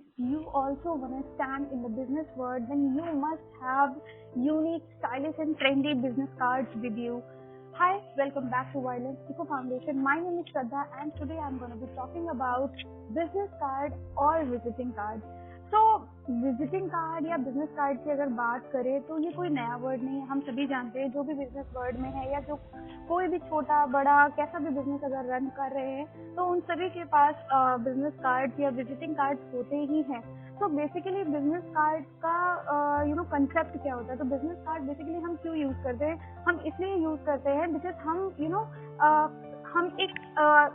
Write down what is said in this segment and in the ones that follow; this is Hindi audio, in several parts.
if you also want to stand in the business world, then you must have unique, stylish and trendy business cards with you. Hi, welcome back to Violence Eco Foundation. My name is Shraddha and today I'm going to be talking about business card or visiting card. Visiting card या बिजनेस कार्ड की अगर बात करें तो ये कोई नया वर्ड नहीं है, हम सभी जानते हैं। जो भी बिजनेस वर्ड में है या जो कोई भी छोटा बड़ा कैसा भी बिजनेस अगर रन कर रहे हैं तो उन सभी के पास बिजनेस कार्ड या विजिटिंग कार्ड होते ही हैं। तो बेसिकली बिजनेस कार्ड का कंसेप्ट क्या होता है? तो बिजनेस कार्ड बेसिकली हम क्यों यूज करते हैं? हम इसलिए यूज करते हैं बिकॉज हम एक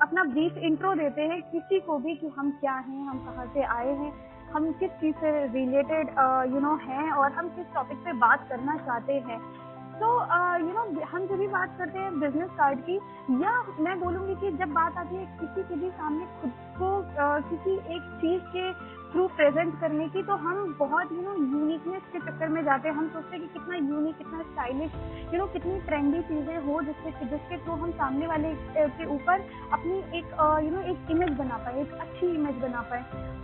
अपना ब्रीफ इंट्रो देते हैं किसी को भी कि हम क्या हैं, हम कहाँ से आए हैं, हम किस चीज से रिलेटेड हैं और हम किस टॉपिक पे बात करना चाहते हैं। तो हम जब भी बात करते हैं बिजनेस कार्ड की, या मैं बोलूँगी कि जब बात आती है किसी के भी सामने खुद को किसी एक चीज के थ्रू प्रेजेंट करने की, तो हम बहुत यूनिकनेस के चक्कर में जाते हैं। हम सोचते हैं कि कितना यूनिक, कितना स्टाइलिश, कितनी ट्रेंडी चीजें हो जिसके थ्रू हम सामने वाले के ऊपर अपनी एक इमेज बना पाए, एक अच्छी इमेज बना पाए।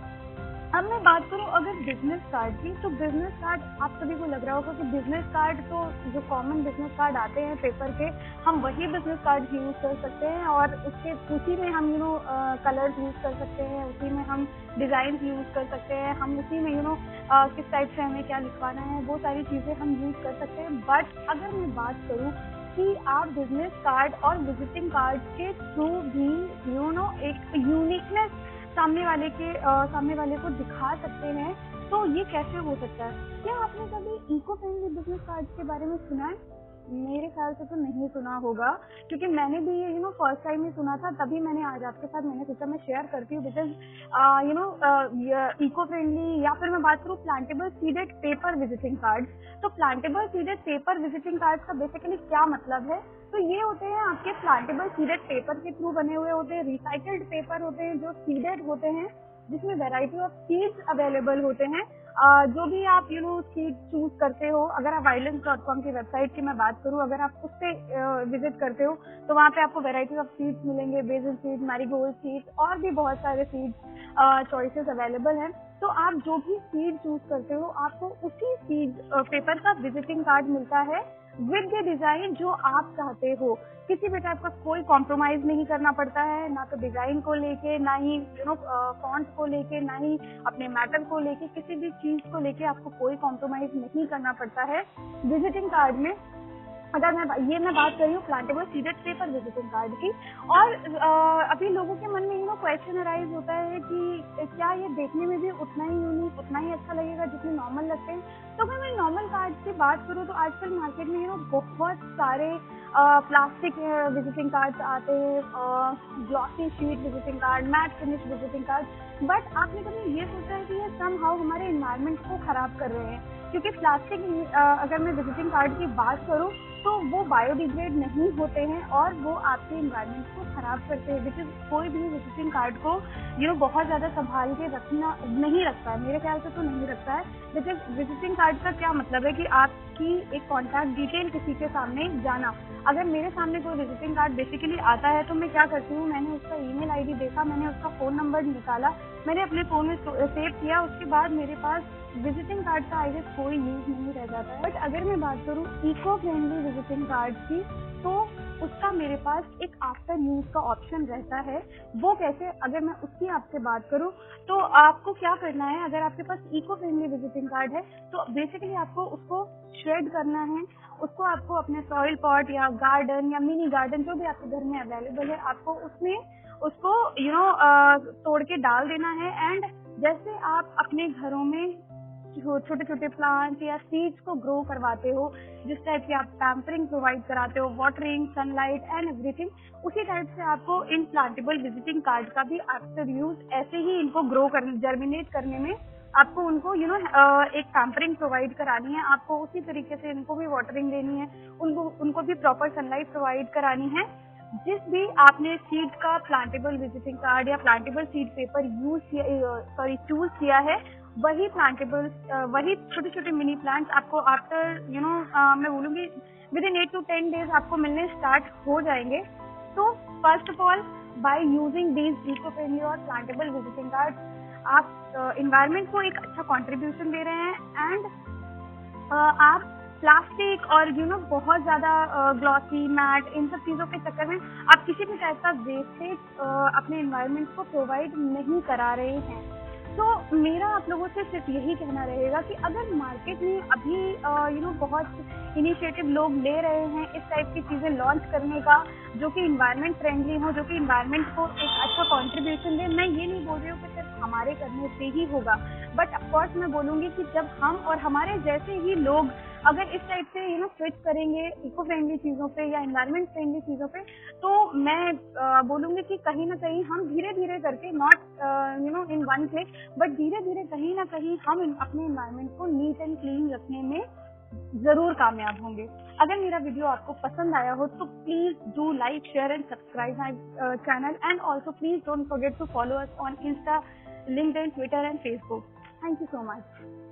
अब मैं बात करूं अगर बिजनेस कार्ड की, तो बिजनेस कार्ड आप सभी को लग रहा होगा कि बिजनेस कार्ड तो जो कॉमन बिजनेस कार्ड आते हैं पेपर के, हम वही बिजनेस कार्ड यूज कर सकते हैं और उसी में हम कलर्स यूज कर सकते हैं, उसी में हम डिजाइन यूज कर सकते हैं, हम उसी में किस टाइप से हमें क्या लिखवाना है वो सारी चीजें हम यूज कर सकते हैं। बट अगर मैं बात करूँ कि आप बिजनेस कार्ड और विजिटिंग कार्ड के थ्रू भी एक यूनिकनेस सामने वाले को दिखा सकते हैं, तो ये कैसे हो सकता है? क्या आपने कभी इको फ्रेंडली बिजनेस कार्ड के बारे में सुना है? मेरे ख्याल से तो नहीं सुना होगा, क्योंकि मैंने भी ये फर्स्ट टाइम ही सुना था, तभी मैंने आज आपके साथ मैंने सोचा मैं शेयर करती हूँ। बिकॉज इको फ्रेंडली, या फिर मैं बात करूँ plantable seeded paper visiting card, तो plantable seeded paper visiting card का बेसिकली क्या मतलब है? तो ये होते हैं आपके प्लांटेबल सीडेड पेपर के थ्रू बने हुए होते हैं, रिसाइकल्ड पेपर होते हैं जो सीडेड होते हैं, जिसमें वैरायटी ऑफ सीड्स अवेलेबल होते हैं। जो भी आप सीड चूज करते हो, अगर आप violence.com की वेबसाइट की मैं बात करूं, अगर आप उस पे विजिट करते हो तो वहाँ पे आपको वैरायटी ऑफ सीड्स मिलेंगे, बेसिल सीड, मैरीगोल्ड सीड्स और भी बहुत सारे सीड्स चॉइसेस अवेलेबल हैं। तो आप जो भी सीड चूज करते हो आपको उसी सीड पेपर का विजिटिंग कार्ड मिलता है विद द डिजाइन जो आप चाहते हो। किसी भी टाइप का कोई कॉम्प्रोमाइज नहीं करना पड़ता है, ना तो डिजाइन को लेके, ना ही फॉन्ट को लेके, ना ही अपने मैटर को लेके, किसी भी चीज को लेके आपको कोई कॉम्प्रोमाइज नहीं करना पड़ता है विजिटिंग कार्ड में। अगर मैं बात कर रही हूँ plantable seeded paper visiting card की। और अभी लोगों के मन में क्वेश्चन अराइज होता है कि क्या ये देखने में भी उतना ही यूनिक, उतना ही अच्छा लगेगा जितने नॉर्मल लगते हैं? तो अगर मैं नॉर्मल कार्ड की बात करूँ तो आजकल मार्केट में बहुत सारे प्लास्टिक विजिटिंग कार्ड आते हैं, glossy sheet visiting card, matte finish visiting card. But आपने कभी ये सोचा है कि ये समहाउ हमारे एनवायरनमेंट को खराब कर रहे हैं? क्योंकि प्लास्टिक अगर मैं विजिटिंग कार्ड की बात करूँ तो वो बायोडिग्रेड नहीं होते हैं और वो आपके एनवायरनमेंट को खराब करते हैं। बिकॉज कोई भी विजिटिंग कार्ड को बहुत ज्यादा संभाल के रखना नहीं रखता है, मेरे ख्याल से तो नहीं रखता है। बिकॉज विजिटिंग कार्ड का क्या मतलब है कि आपकी एक कॉन्टैक्ट डिटेल किसी के सामने जाना। अगर मेरे सामने कोई विजिटिंग कार्ड बेसिकली आता है तो मैं क्या करती हूँ, मैंने उसका ईमेल आईडी देखा, मैंने उसका फोन नंबर निकाला, मैंने अपने फोन में सेव किया, उसके बाद मेरे पास विजिटिंग कार्ड का आई गेस कोई यूज नहीं रह जाता है। बट अगर मैं बात करूँ इको फ्रेंडली विजिटिंग कार्ड की, तो उसका मेरे पास एक आफ्टर यूज का ऑप्शन रहता है। वो कैसे? अगर मैं उसकी आपसे बात करूँ तो आपको क्या करना है, अगर आपके पास इको फ्रेंडली विजिटिंग कार्ड है तो बेसिकली आपको उसको श्रेड करना है, उसको आपको अपने सॉइल पॉट या गार्डन या मिनी गार्डन जो भी आपके घर में अवेलेबल है, आपको उसमें उसको तोड़ के डाल देना है। एंड जैसे आप अपने घरों में छोटे छोटे प्लांट या सीड्स को ग्रो करवाते हो, जिस टाइप की आप पैम्परिंग प्रोवाइड कराते हो, वाटरिंग, सनलाइट एंड एवरीथिंग, उसी टाइप से आपको इन प्लांटेबल विजिटिंग कार्ड का भी आफ्टर यूज ऐसे ही इनको ग्रो करने, जर्मिनेट करने में आपको उनको एक पैम्परिंग प्रोवाइड करानी है। आपको उसी तरीके से इनको भी वाटरिंग देनी है, उनको भी प्रॉपर सनलाइट प्रोवाइड करानी है। जिस भी आपने सीड का प्लांटेबल विजिटिंग कार्ड या प्लांटेबल सीड पेपर चूज किया है, वही छोटे छोटे मिनी प्लांट्स आपको आफ्टर मैं बोलूँगी विद इन 8 to 10 days आपको मिलने स्टार्ट हो जाएंगे। तो first of all by using these eco friendly और प्लांटेबल विजिटिंग कार्ड आप इन्वायरमेंट को एक अच्छा कंट्रीब्यूशन दे रहे हैं एंड आप प्लास्टिक और बहुत ज्यादा ग्लॉसी मैट इन सब चीजों के चक्कर में आप किसी भी टाइप का वेस्टेज अपने एनवायरनमेंट को प्रोवाइड नहीं करा रहे हैं। तो मेरा आप लोगों से सिर्फ यही कहना रहेगा कि अगर मार्केट में अभी बहुत इनिशिएटिव लोग ले रहे हैं इस टाइप की चीजें लॉन्च करने का जो कि इन्वायरमेंट फ्रेंडली हो, जो कि इन्वायरमेंट को एक अच्छा कंट्रीब्यूशन दे, मैं ये नहीं बोल रही हूँ कि सिर्फ हमारे करने से ही होगा, बट ऑफकोर्स मैं बोलूंगी कि जब हम और हमारे जैसे ही लोग अगर इस टाइप से स्विच करेंगे इको फ्रेंडली चीजों पे या एनवायरमेंट फ्रेंडली चीजों पे, तो मैं बोलूंगी कि कहीं ना कहीं हम धीरे धीरे करके not in one click but धीरे धीरे कहीं ना कहीं हम अपने एनवायरमेंट को नीट एंड क्लीन रखने में जरूर कामयाब होंगे। अगर मेरा वीडियो आपको पसंद आया हो तो please do like, share and subscribe my channel and also please don't forget to follow us on Insta, LinkedIn, Twitter and Facebook. Thank you so much.